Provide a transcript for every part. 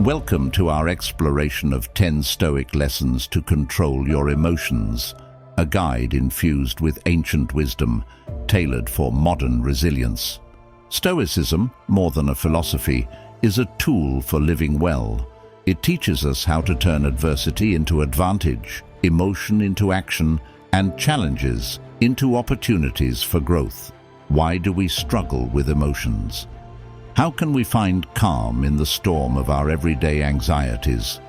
Welcome to our exploration of 10 Stoic lessons to control your emotions, a guide infused with ancient wisdom, tailored for modern resilience. Stoicism, more than a philosophy, is a tool for living well. It teaches us how to turn adversity into advantage, emotion into action, and challenges into opportunities for growth. Why do we struggle with emotions? How can we find calm in the storm of our everyday anxieties?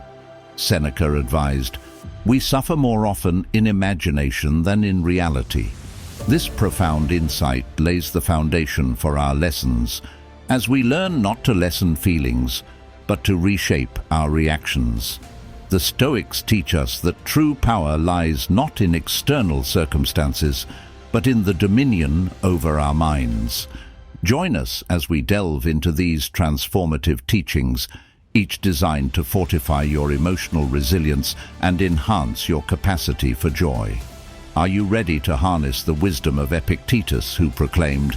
Seneca advised, "We suffer more often in imagination than in reality." This profound insight lays the foundation for our lessons, as we learn not to lessen feelings, but to reshape our reactions. The Stoics teach us that true power lies not in external circumstances, but in the dominion over our minds. Join us as we delve into these transformative teachings, each designed to fortify your emotional resilience and enhance your capacity for joy. Are you ready to harness the wisdom of Epictetus, who proclaimed,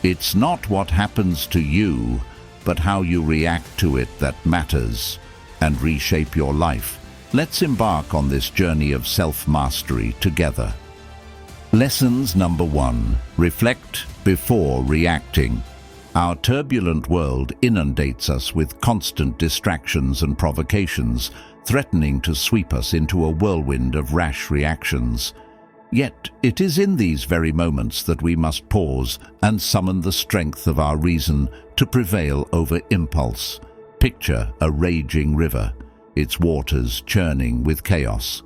"It's not what happens to you, but how you react to it that matters," and reshape your life? Let's embark on this journey of self-mastery together. Lessons number 1. Reflect before reacting. Our turbulent world inundates us with constant distractions and provocations, threatening to sweep us into a whirlwind of rash reactions. Yet it is in these very moments that we must pause and summon the strength of our reason to prevail over impulse. Picture a raging river, its waters churning with chaos.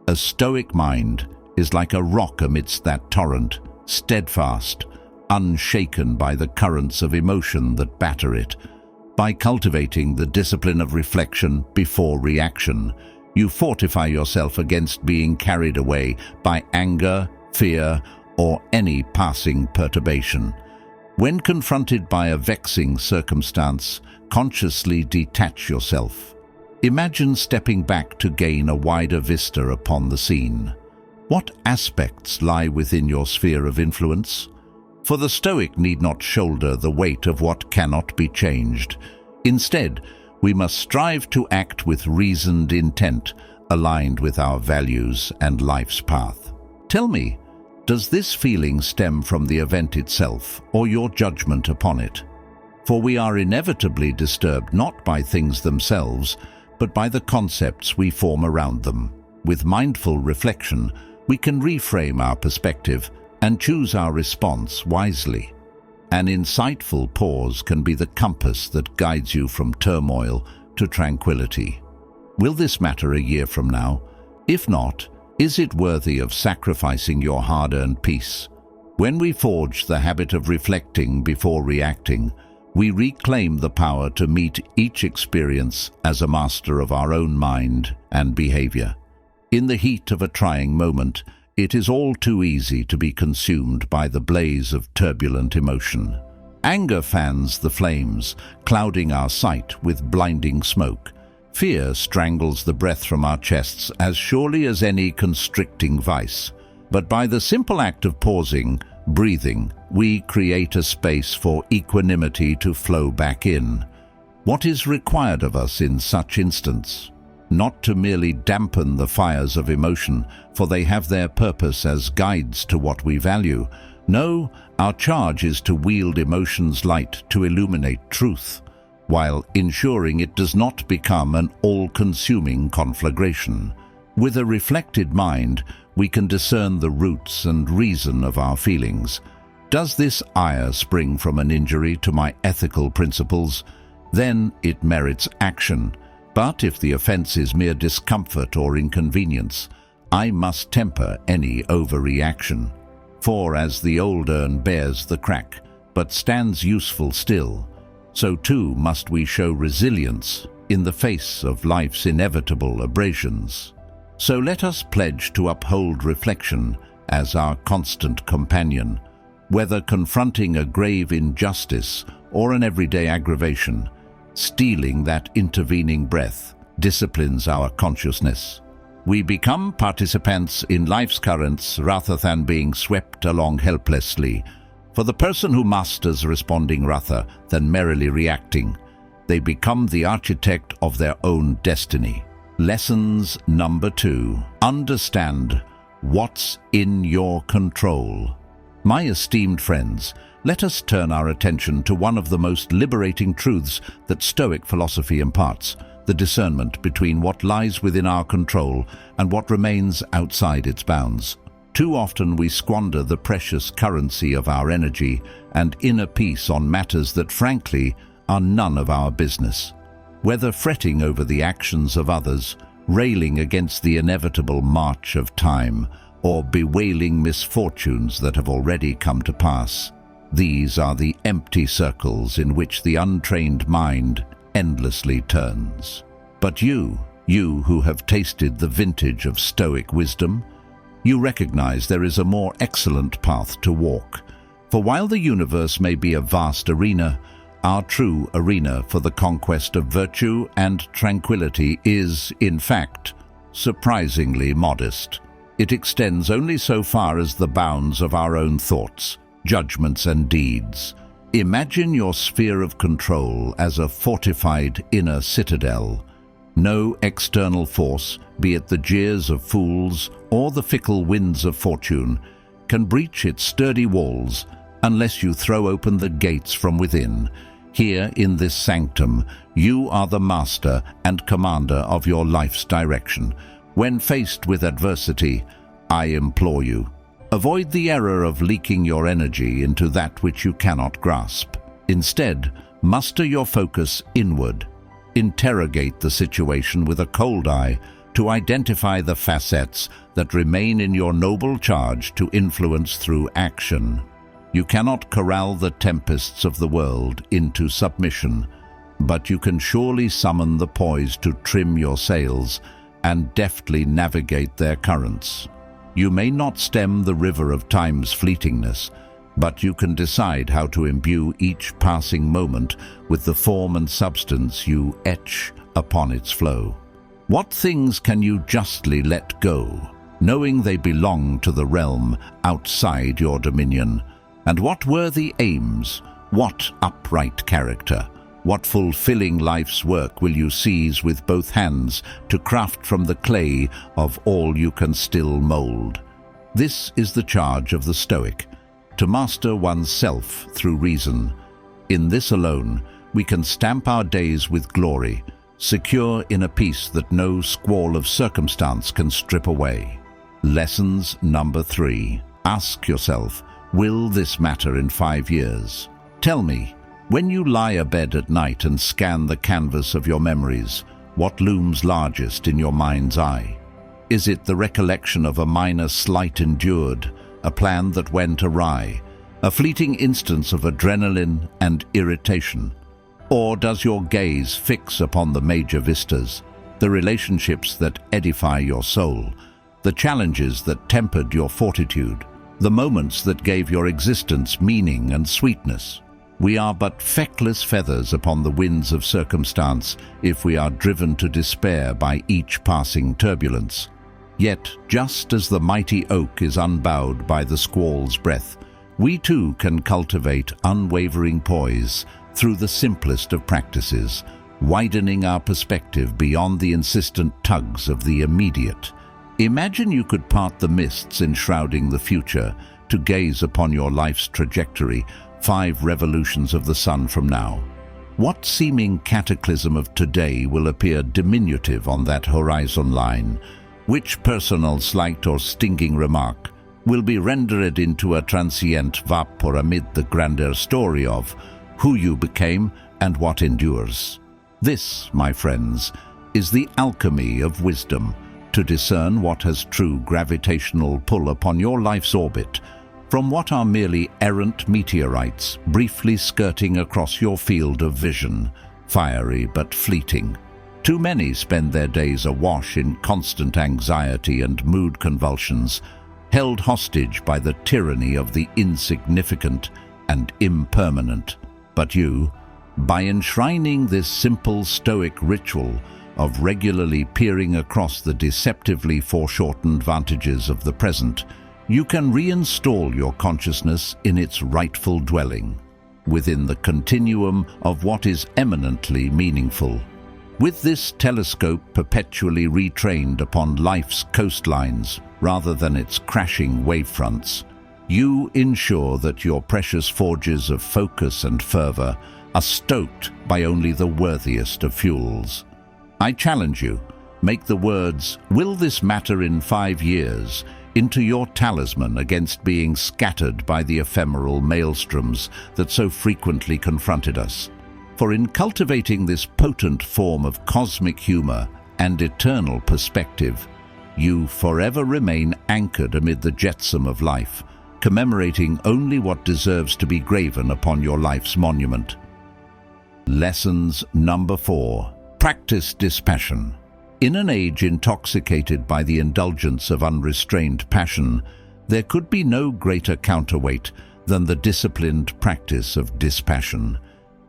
A Stoic mind is like a rock amidst that torrent, steadfast, unshaken by the currents of emotion that batter it. By cultivating the discipline of reflection before reaction, you fortify yourself against being carried away by anger, fear, or any passing perturbation. When confronted by a vexing circumstance, consciously detach yourself. Imagine stepping back to gain a wider vista upon the scene. What aspects lie within your sphere of influence? For the Stoic need not shoulder the weight of what cannot be changed. Instead, we must strive to act with reasoned intent, aligned with our values and life's path. Tell me, does this feeling stem from the event itself or your judgment upon it? For we are inevitably disturbed not by things themselves, but by the concepts we form around them. With mindful reflection, we can reframe our perspective and choose our response wisely. An insightful pause can be the compass that guides you from turmoil to tranquility. Will this matter a year from now? If not, is it worthy of sacrificing your hard-earned peace? When we forge the habit of reflecting before reacting, we reclaim the power to meet each experience as a master of our own mind and behavior. In the heat of a trying moment, it is all too easy to be consumed by the blaze of turbulent emotion. Anger fans the flames, clouding our sight with blinding smoke. Fear strangles the breath from our chests as surely as any constricting vice. But by the simple act of pausing, breathing, we create a space for equanimity to flow back in. What is required of us in such instance? Not to merely dampen the fires of emotion, for they have their purpose as guides to what we value. No, our charge is to wield emotion's light to illuminate truth, while ensuring it does not become an all-consuming conflagration. With a reflected mind, we can discern the roots and reason of our feelings. Does this ire spring from an injury to my ethical principles? Then it merits action. But if the offense is mere discomfort or inconvenience, I must temper any overreaction. For as the old urn bears the crack, but stands useful still, so too must we show resilience in the face of life's inevitable abrasions. So let us pledge to uphold reflection as our constant companion. Whether confronting a grave injustice or an everyday aggravation, stealing that intervening breath disciplines our consciousness. We become participants in life's currents rather than being swept along helplessly. For the person who masters responding rather than merrily reacting, They become the architect of their own destiny. Lessons number 2. Understand what's in your control. My esteemed friends, let us turn our attention to one of the most liberating truths that Stoic philosophy imparts: the discernment between what lies within our control and what remains outside its bounds. Too often we squander the precious currency of our energy and inner peace on matters that, frankly, are none of our business. Whether fretting over the actions of others, railing against the inevitable march of time, or bewailing misfortunes that have already come to pass, these are the empty circles in which the untrained mind endlessly turns. But you who have tasted the vintage of Stoic wisdom, you recognize there is a more excellent path to walk. For while the universe may be a vast arena, our true arena for the conquest of virtue and tranquility is, in fact, surprisingly modest. It extends only so far as the bounds of our own thoughts, judgments, and deeds. Imagine your sphere of control as a fortified inner citadel. No external force, be it the jeers of fools or the fickle winds of fortune, can breach its sturdy walls unless you throw open the gates from within. Here in this sanctum, you are the master and commander of your life's direction. When faced with adversity, I implore you, avoid the error of leaking your energy into that which you cannot grasp. Instead, muster your focus inward. Interrogate the situation with a cold eye to identify the facets that remain in your noble charge to influence through action. You cannot corral the tempests of the world into submission, but you can surely summon the poise to trim your sails and deftly navigate their currents. You may not stem the river of time's fleetingness, but you can decide how to imbue each passing moment with the form and substance you etch upon its flow. What things can you justly let go, knowing they belong to the realm outside your dominion? And what worthy aims, what upright character, what fulfilling life's work will you seize with both hands to craft from the clay of all you can still mold? This is the charge of the Stoic, to master one's self through reason. In this alone, we can stamp our days with glory, secure in a peace that no squall of circumstance can strip away. Lessons number 3. Ask yourself, will this matter in 5 years? Tell me, when you lie abed at night and scan the canvas of your memories, what looms largest in your mind's eye? Is it the recollection of a minor slight endured, a plan that went awry, a fleeting instance of adrenaline and irritation? Or does your gaze fix upon the major vistas, the relationships that edify your soul, the challenges that tempered your fortitude, the moments that gave your existence meaning and sweetness? We are but feckless feathers upon the winds of circumstance if we are driven to despair by each passing turbulence. Yet, just as the mighty oak is unbowed by the squall's breath, we too can cultivate unwavering poise through the simplest of practices, widening our perspective beyond the insistent tugs of the immediate. Imagine you could part the mists enshrouding the future to gaze upon your life's trajectory 5 revolutions of the sun from now. What seeming cataclysm of today will appear diminutive on that horizon line? Which personal slight or stinging remark will be rendered into a transient vapor amid the grander story of who you became and what endures? This, my friends, is the alchemy of wisdom, to discern what has true gravitational pull upon your life's orbit, from what are merely errant meteorites briefly skirting across your field of vision, fiery but fleeting. Too many spend their days awash in constant anxiety and mood convulsions, held hostage by the tyranny of the insignificant and impermanent. But you, by enshrining this simple Stoic ritual of regularly peering across the deceptively foreshortened vantages of the present, you can reinstall your consciousness in its rightful dwelling. within the continuum of what is eminently meaningful. With this telescope perpetually retrained upon life's coastlines rather than its crashing wavefronts, you ensure that your precious forges of focus and fervor are stoked by only the worthiest of fuels. I challenge you, make the words, "Will this matter in 5 years?" into your talisman against being scattered by the ephemeral maelstroms that so frequently confronted us. For in cultivating this potent form of cosmic humor and eternal perspective, you forever remain anchored amid the jetsam of life, commemorating only what deserves to be graven upon your life's monument. Lessons number 4. Practice dispassion. In an age intoxicated by the indulgence of unrestrained passion, there could be no greater counterweight than the disciplined practice of dispassion.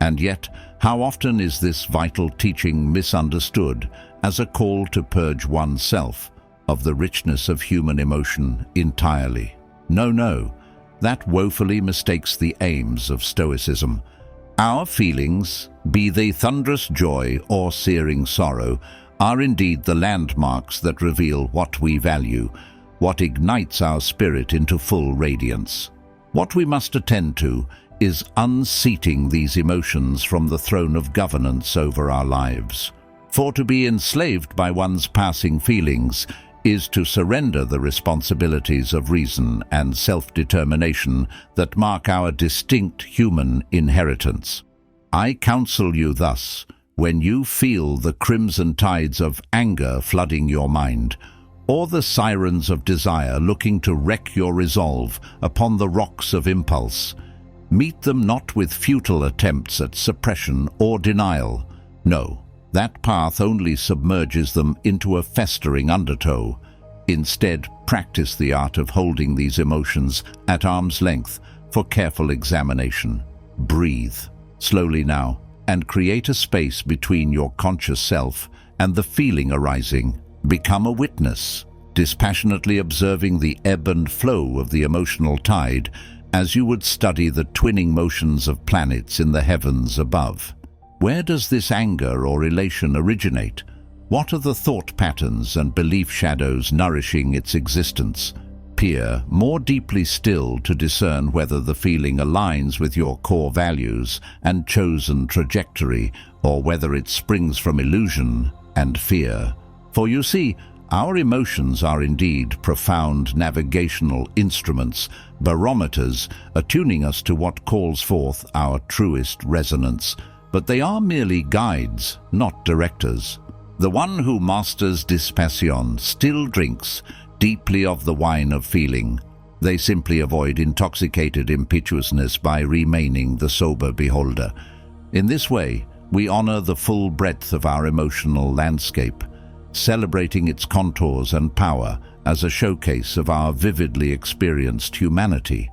And yet, how often is this vital teaching misunderstood as a call to purge oneself of the richness of human emotion entirely? No, that woefully mistakes the aims of Stoicism. Our feelings, be they thunderous joy or searing sorrow, are indeed the landmarks that reveal what we value, what ignites our spirit into full radiance. What we must attend to is unseating these emotions from the throne of governance over our lives. For to be enslaved by one's passing feelings is to surrender the responsibilities of reason and self-determination that mark our distinct human inheritance. I counsel you thus, when you feel the crimson tides of anger flooding your mind, or the sirens of desire looking to wreck your resolve upon the rocks of impulse, meet them not with futile attempts at suppression or denial. No, that path only submerges them into a festering undertow. Instead, practice the art of holding these emotions at arm's length for careful examination. Breathe slowly now, and create a space between your conscious self and the feeling arising. Become a witness, dispassionately observing the ebb and flow of the emotional tide as you would study the twinning motions of planets in the heavens above. Where does this anger or elation originate? What are the thought patterns and belief shadows nourishing its existence? Peer more deeply still to discern whether the feeling aligns with your core values and chosen trajectory, or whether it springs from illusion and fear. For you see, our emotions are indeed profound navigational instruments, barometers, attuning us to what calls forth our truest resonance. But they are merely guides, not directors. The one who masters Dispassion still drinks deeply of the wine of feeling. They simply avoid intoxicated impetuousness by remaining the sober beholder. In this way, we honor the full breadth of our emotional landscape, celebrating its contours and power as a showcase of our vividly experienced humanity.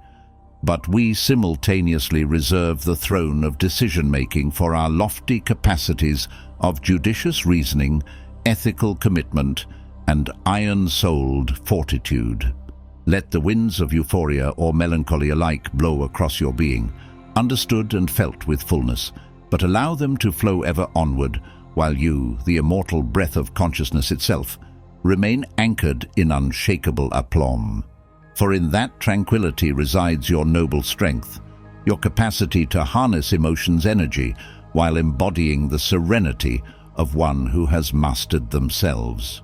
But we simultaneously reserve the throne of decision-making for our lofty capacities of judicious reasoning, ethical commitment, and iron-souled fortitude. Let the winds of euphoria or melancholy alike blow across your being, understood and felt with fullness, but allow them to flow ever onward, while you, the immortal breath of consciousness itself, remain anchored in unshakable aplomb. For in that tranquility resides your noble strength, your capacity to harness emotion's energy while embodying the serenity of one who has mastered themselves.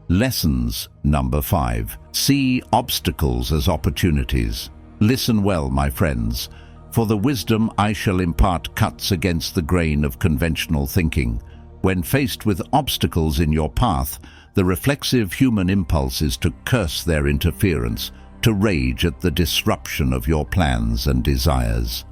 Lessons number 5. See obstacles as opportunities. Listen well, my friends, for the wisdom I shall impart cuts against the grain of conventional thinking. When faced with obstacles in your path, the reflexive human impulse is to curse their interference, to rage at the disruption of your plans and desires.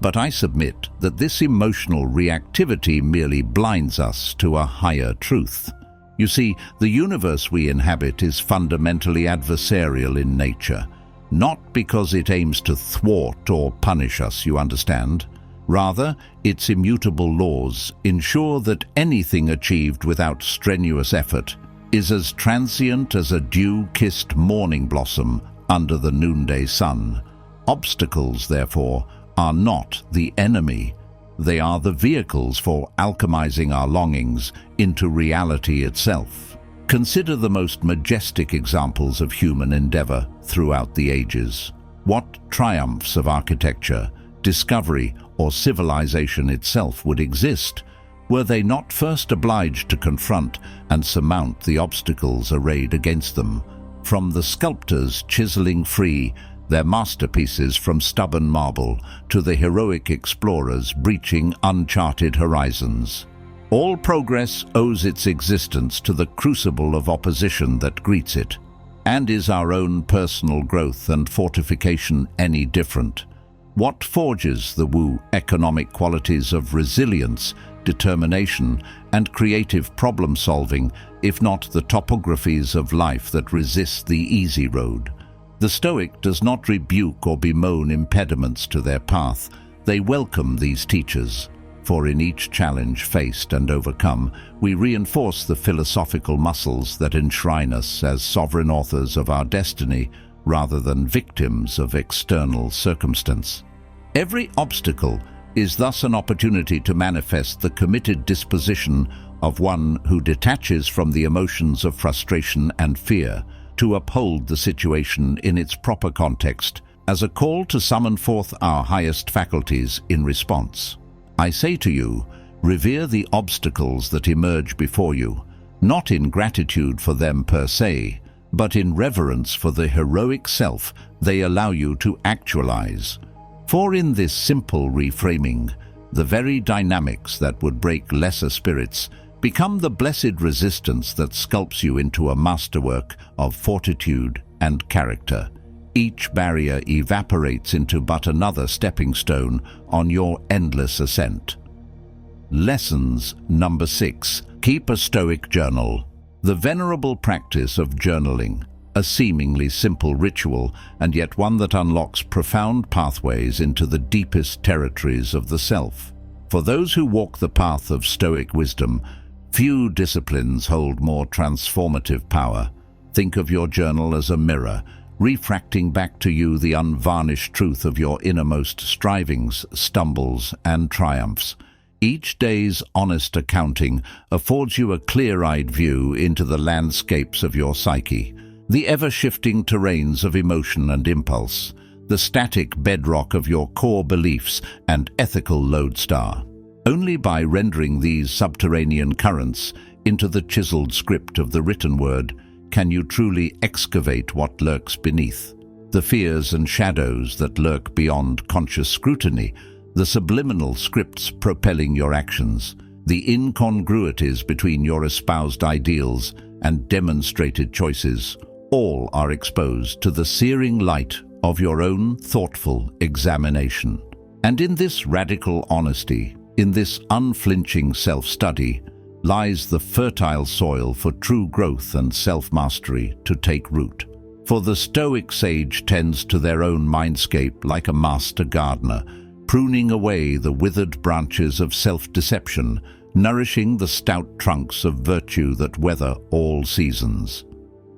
But I submit that this emotional reactivity merely blinds us to a higher truth. You see, the universe we inhabit is fundamentally adversarial in nature, not because it aims to thwart or punish us, you understand. Rather, its immutable laws ensure that anything achieved without strenuous effort is as transient as a dew-kissed morning blossom under the noonday sun. Obstacles, therefore, are not the enemy. They are the vehicles for alchemizing our longings into reality itself. Consider the most majestic examples of human endeavor throughout the ages. What triumphs of architecture, discovery, or civilization itself would exist were they not first obliged to confront and surmount the obstacles arrayed against them, from the sculptors chiseling free their masterpieces from stubborn marble to the heroic explorers breaching uncharted horizons. All progress owes its existence to the crucible of opposition that greets it. And is our own personal growth and fortification any different? What forges the economic qualities of resilience, determination, and creative problem-solving, if not the topographies of life that resist the easy road? The Stoic does not rebuke or bemoan impediments to their path. They welcome these teachers, for in each challenge faced and overcome, we reinforce the philosophical muscles that enshrine us as sovereign authors of our destiny rather than victims of external circumstance. Every obstacle is thus an opportunity to manifest the committed disposition of one who detaches from the emotions of frustration and fear to uphold the situation in its proper context as a call to summon forth our highest faculties in response. I say to you, revere the obstacles that emerge before you, not in gratitude for them per se, but in reverence for the heroic self they allow you to actualize. For in this simple reframing, the very dynamics that would break lesser spirits become the blessed resistance that sculpts you into a masterwork of fortitude and character. Each barrier evaporates into but another stepping stone on your endless ascent. Lessons number 6. Keep a Stoic journal. The venerable practice of journaling, a seemingly simple ritual, and yet one that unlocks profound pathways into the deepest territories of the self. For those who walk the path of Stoic wisdom, few disciplines hold more transformative power. Think of your journal as a mirror, refracting back to you the unvarnished truth of your innermost strivings, stumbles, and triumphs. Each day's honest accounting affords you a clear-eyed view into the landscapes of your psyche, the ever-shifting terrains of emotion and impulse, the static bedrock of your core beliefs and ethical lodestar. Only by rendering these subterranean currents into the chiseled script of the written word can you truly excavate what lurks beneath. The fears and shadows that lurk beyond conscious scrutiny, the subliminal scripts propelling your actions, the incongruities between your espoused ideals and demonstrated choices, all are exposed to the searing light of your own thoughtful examination. And in this radical honesty, in this unflinching self-study, lies the fertile soil for true growth and self-mastery to take root. For the Stoic sage tends to their own mindscape like a master gardener, pruning away the withered branches of self-deception, nourishing the stout trunks of virtue that weather all seasons.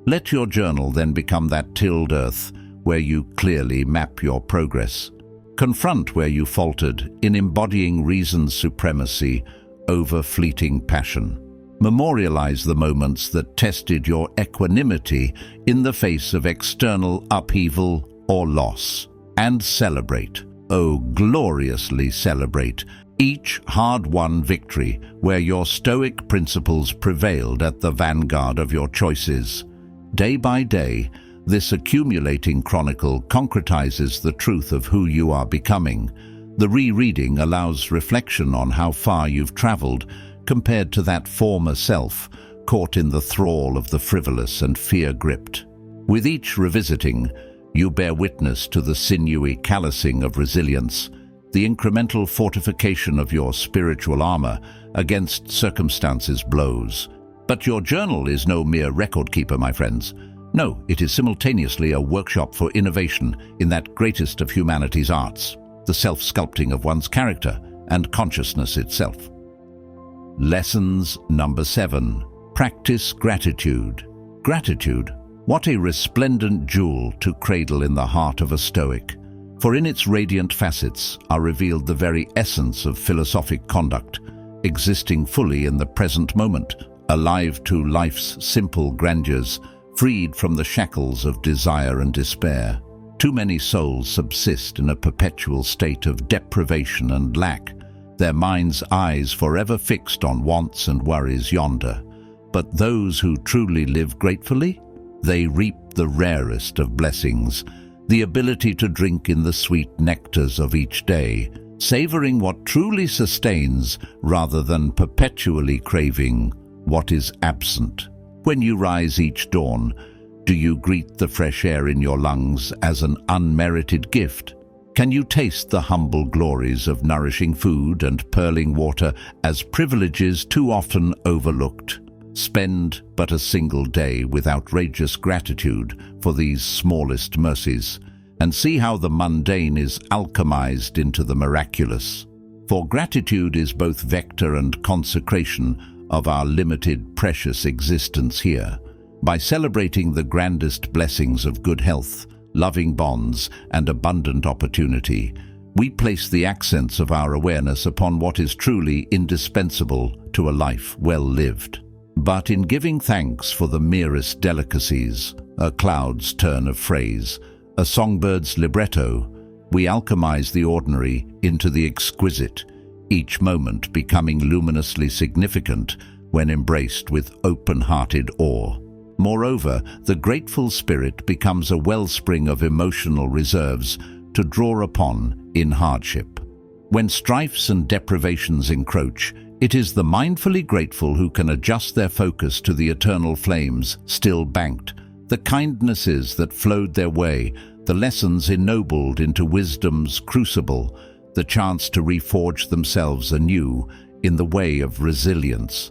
Let your journal then become that tilled earth where you clearly map your progress. Confront where you faltered in embodying reason's supremacy over fleeting passion. Memorialize the moments that tested your equanimity in the face of external upheaval or loss. And celebrate, oh gloriously celebrate, each hard-won victory where your Stoic principles prevailed at the vanguard of your choices. Day by day, this accumulating chronicle concretizes the truth of who you are becoming. The rereading allows reflection on how far you've traveled compared to that former self, caught in the thrall of the frivolous and fear-gripped. With each revisiting, you bear witness to the sinewy callousing of resilience, the incremental fortification of your spiritual armor against circumstances' blows. But your journal is no mere record keeper, my friends. No, it is simultaneously a workshop for innovation in that greatest of humanity's arts, the self-sculpting of one's character and consciousness itself. Lessons number 7. Practice gratitude. Gratitude, what a resplendent jewel to cradle in the heart of a Stoic. For in its radiant facets are revealed the very essence of philosophic conduct, existing fully in the present moment, alive to life's simple grandeurs, freed from the shackles of desire and despair. Too many souls subsist in a perpetual state of deprivation and lack, their minds' eyes forever fixed on wants and worries yonder. But those who truly live gratefully, they reap the rarest of blessings, the ability to drink in the sweet nectars of each day, savoring what truly sustains rather than perpetually craving what is absent. When you rise each dawn, do you greet the fresh air in your lungs as an unmerited gift? Can you taste the humble glories of nourishing food and purling water as privileges too often overlooked? Spend but a single day with outrageous gratitude for these smallest mercies, and see how the mundane is alchemized into the miraculous. For gratitude is both vector and consecration of our limited, precious existence here. By celebrating the grandest blessings of good health, loving bonds, and abundant opportunity, we place the accents of our awareness upon what is truly indispensable to a life well lived. But in giving thanks for the merest delicacies, a cloud's turn of phrase, a songbird's libretto, we alchemize the ordinary into the exquisite, each moment becoming luminously significant when embraced with open-hearted awe. Moreover, the grateful spirit becomes a wellspring of emotional reserves to draw upon in hardship. When strifes and deprivations encroach, it is the mindfully grateful who can adjust their focus to the eternal flames still banked, the kindnesses that flowed their way, the lessons ennobled into wisdom's crucible, the chance to reforge themselves anew in the way of resilience.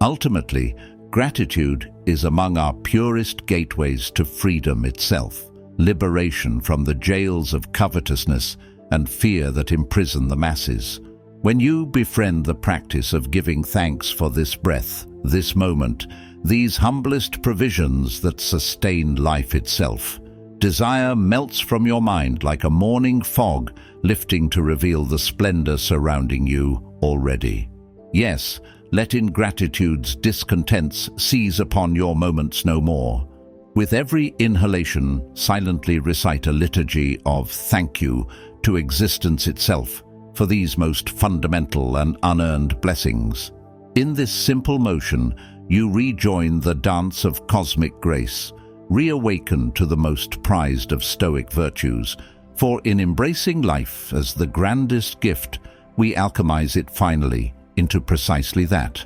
Ultimately, gratitude is among our purest gateways to freedom itself, liberation from the jails of covetousness and fear that imprison the masses. When you befriend the practice of giving thanks for this breath, this moment, these humblest provisions that sustain life itself, desire melts from your mind like a morning fog, lifting to reveal the splendor surrounding you already. Yes, let ingratitude's discontents seize upon your moments no more. With every inhalation, silently recite a liturgy of thank you to existence itself for these most fundamental and unearned blessings. In this simple motion, you rejoin the dance of cosmic grace, reawaken to the most prized of Stoic virtues, for in embracing life as the grandest gift, we alchemize it finally into precisely that.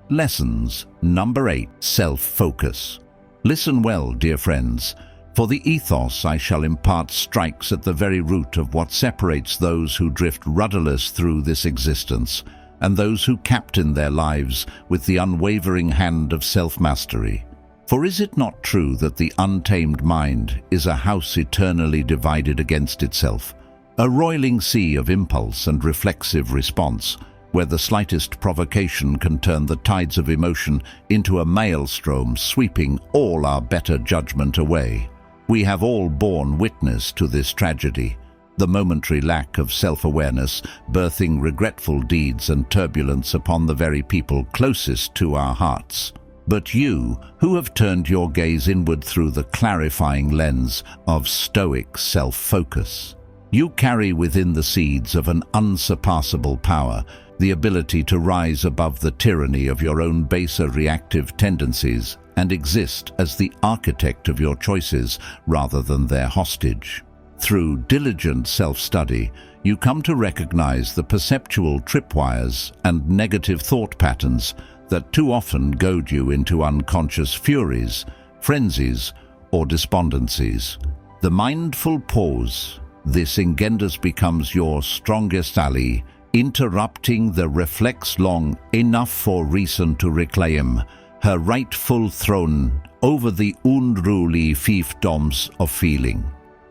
Lessons number 8, self-focus. Listen well, dear friends, for the ethos I shall impart strikes at the very root of what separates those who drift rudderless through this existence and those who captain their lives with the unwavering hand of self-mastery. For is it not true that the untamed mind is a house eternally divided against itself, a roiling sea of impulse and reflexive response, where the slightest provocation can turn the tides of emotion into a maelstrom, sweeping all our better judgment away? We have all borne witness to this tragedy, the momentary lack of self-awareness birthing regretful deeds and turbulence upon the very people closest to our hearts. But you, who have turned your gaze inward through the clarifying lens of Stoic self-focus, you carry within the seeds of an unsurpassable power, the ability to rise above the tyranny of your own baser reactive tendencies and exist as the architect of your choices rather than their hostage. Through diligent self-study, you come to recognize the perceptual tripwires and negative thought patterns that too often goad you into unconscious furies, frenzies, or despondencies. The mindful pause, this engenders becomes your strongest ally, interrupting the reflex long enough for reason to reclaim her rightful throne over the unruly fiefdoms of feeling.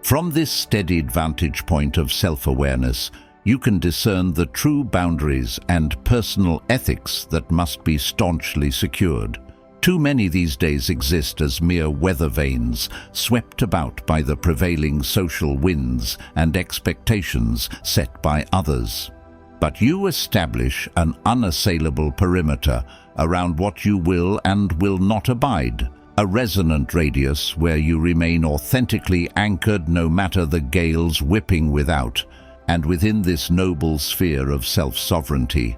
From this steadied vantage point of self-awareness, you can discern the true boundaries and personal ethics that must be staunchly secured. Too many these days exist as mere weather vanes, swept about by the prevailing social winds and expectations set by others. But you establish an unassailable perimeter around what you will and will not abide, a resonant radius where you remain authentically anchored no matter the gales whipping without. And within this noble sphere of self-sovereignty,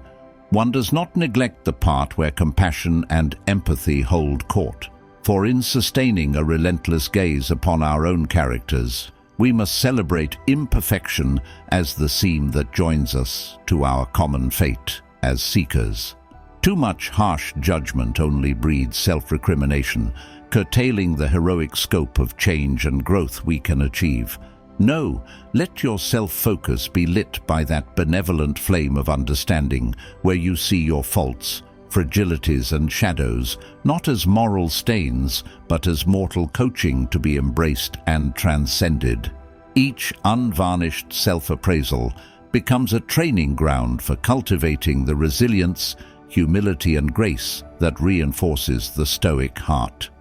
one does not neglect the part where compassion and empathy hold court. For in sustaining a relentless gaze upon our own characters, we must celebrate imperfection as the seam that joins us to our common fate as seekers. Too much harsh judgment only breeds self-recrimination, curtailing the heroic scope of change and growth we can achieve. No, let your self-focus be lit by that benevolent flame of understanding where you see your faults, fragilities and shadows, not as moral stains, but as mortal coaching to be embraced and transcended. Each unvarnished self-appraisal becomes a training ground for cultivating the resilience, humility and grace that reinforces the Stoic heart.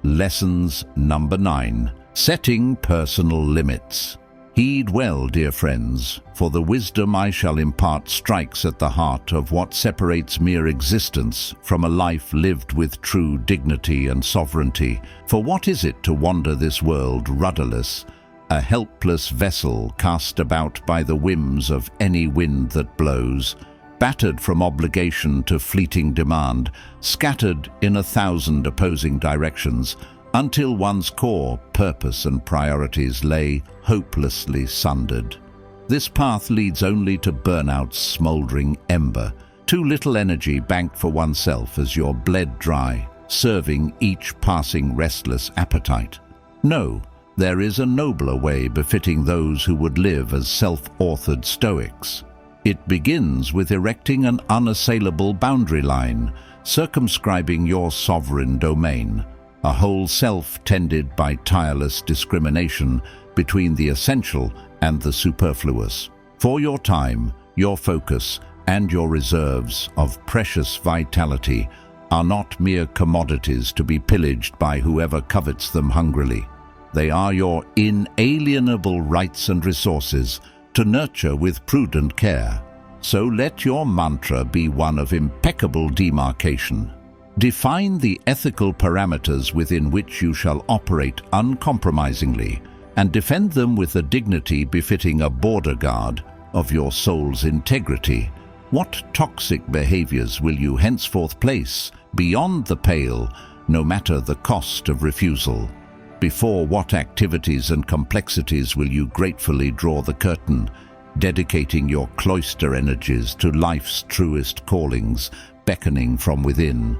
Lessons number 9. Setting personal limits. Heed well, dear friends, for the wisdom I shall impart strikes at the heart of what separates mere existence from a life lived with true dignity and sovereignty. For what is it to wander this world rudderless, a helpless vessel cast about by the whims of any wind that blows, battered from obligation to fleeting demand, scattered in 1,000 opposing directions, until one's core, purpose and priorities lay hopelessly sundered. This path leads only to burnout's smouldering ember, too little energy banked for oneself as you're bled dry, serving each passing restless appetite. No, there is a nobler way befitting those who would live as self-authored Stoics. It begins with erecting an unassailable boundary line, circumscribing your sovereign domain, a whole self tended by tireless discrimination between the essential and the superfluous. For your time, your focus, and your reserves of precious vitality are not mere commodities to be pillaged by whoever covets them hungrily. They are your inalienable rights and resources to nurture with prudent care. So let your mantra be one of impeccable demarcation. Define the ethical parameters within which you shall operate uncompromisingly, and defend them with a dignity befitting a border guard of your soul's integrity. What toxic behaviors will you henceforth place beyond the pale, no matter the cost of refusal? Before what activities and complexities will you gratefully draw the curtain, dedicating your cloister energies to life's truest callings, beckoning from within?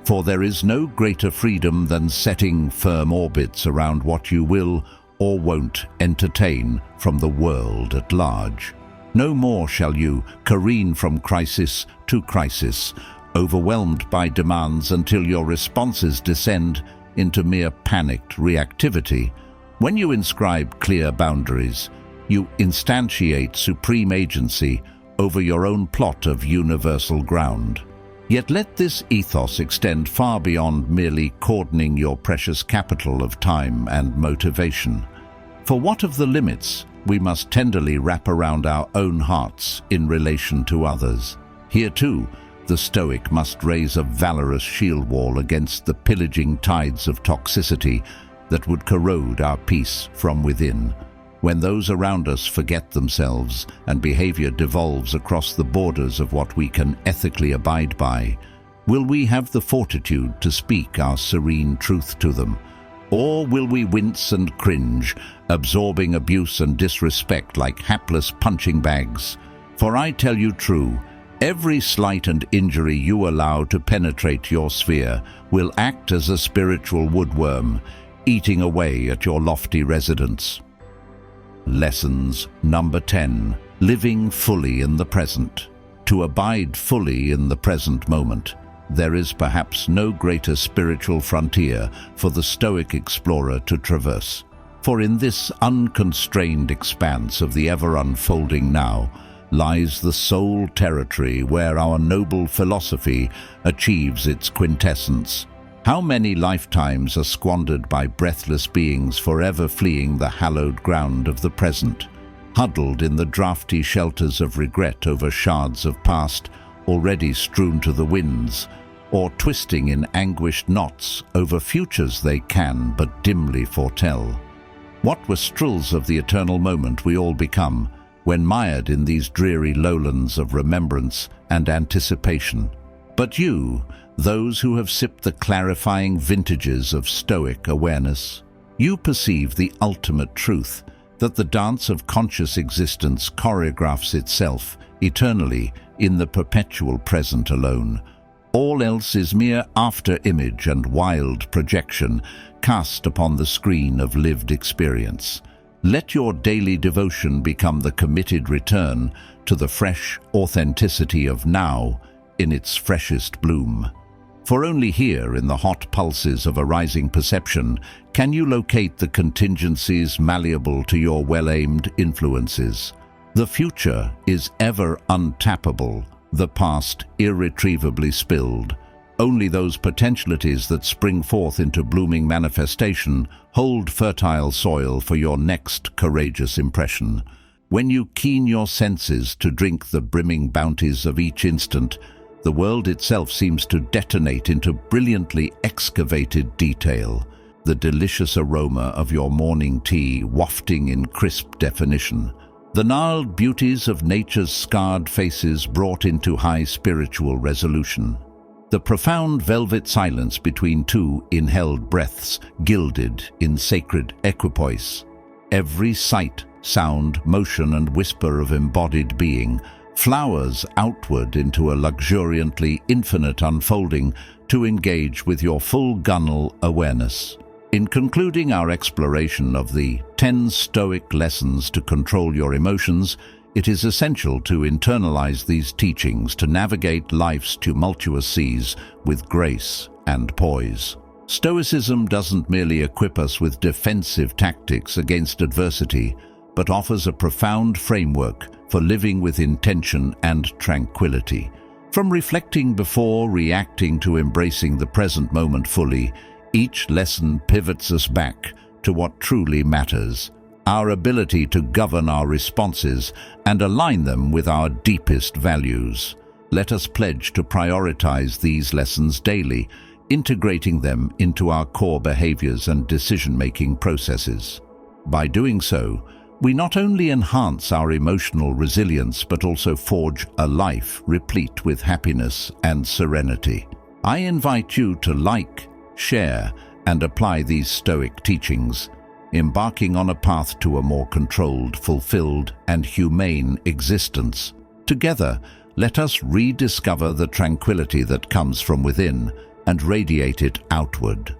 For there is no greater freedom than setting firm orbits around what you will or won't entertain from the world at large. No more shall you careen from crisis to crisis, overwhelmed by demands until your responses descend into mere panicked reactivity. When you inscribe clear boundaries, you instantiate supreme agency over your own plot of universal ground. Yet let this ethos extend far beyond merely cordoning your precious capital of time and motivation. For what of the limits we must tenderly wrap around our own hearts in relation to others? Here too, the Stoic must raise a valorous shield wall against the pillaging tides of toxicity that would corrode our peace from within. When those around us forget themselves and behavior devolves across the borders of what we can ethically abide by, will we have the fortitude to speak our serene truth to them? Or will we wince and cringe, absorbing abuse and disrespect like hapless punching bags? For I tell you true, every slight and injury you allow to penetrate your sphere will act as a spiritual woodworm, eating away at your lofty residence. Lessons number 10. Living fully in the present. To abide fully in the present moment, there is perhaps no greater spiritual frontier for the Stoic explorer to traverse. For in this unconstrained expanse of the ever-unfolding now, lies the sole territory where our noble philosophy achieves its quintessence. How many lifetimes are squandered by breathless beings forever fleeing the hallowed ground of the present, huddled in the drafty shelters of regret over shards of past already strewn to the winds, or twisting in anguished knots over futures they can but dimly foretell. What wastrels of the eternal moment we all become when mired in these dreary lowlands of remembrance and anticipation. But you, those who have sipped the clarifying vintages of Stoic awareness, you perceive the ultimate truth, that the dance of conscious existence choreographs itself eternally in the perpetual present alone. All else is mere after-image and wild projection cast upon the screen of lived experience. Let your daily devotion become the committed return to the fresh authenticity of now in its freshest bloom. For only here, in the hot pulses of a rising perception, can you locate the contingencies malleable to your well-aimed influences. The future is ever untappable, the past irretrievably spilled. Only those potentialities that spring forth into blooming manifestation hold fertile soil for your next courageous impression. When you keen your senses to drink the brimming bounties of each instant, the world itself seems to detonate into brilliantly excavated detail, the delicious aroma of your morning tea wafting in crisp definition, the gnarled beauties of nature's scarred faces brought into high spiritual resolution, the profound velvet silence between two inhaled breaths gilded in sacred equipoise, every sight, sound, motion and whisper of embodied being flowers outward into a luxuriantly infinite unfolding to engage with your full gunnel awareness. In concluding our exploration of the 10 Stoic lessons to control your emotions, it is essential to internalize these teachings to navigate life's tumultuous seas with grace and poise. Stoicism doesn't merely equip us with defensive tactics against adversity, but offers a profound framework for living with intention and tranquility. From reflecting before reacting to embracing the present moment fully, each lesson pivots us back to what truly matters, our ability to govern our responses and align them with our deepest values. Let us pledge to prioritize these lessons daily, integrating them into our core behaviors and decision-making processes. By doing so, we not only enhance our emotional resilience but also forge a life replete with happiness and serenity. I invite you to like, share, and apply these Stoic teachings, embarking on a path to a more controlled, fulfilled, and humane existence. Together, let us rediscover the tranquility that comes from within and radiate it outward.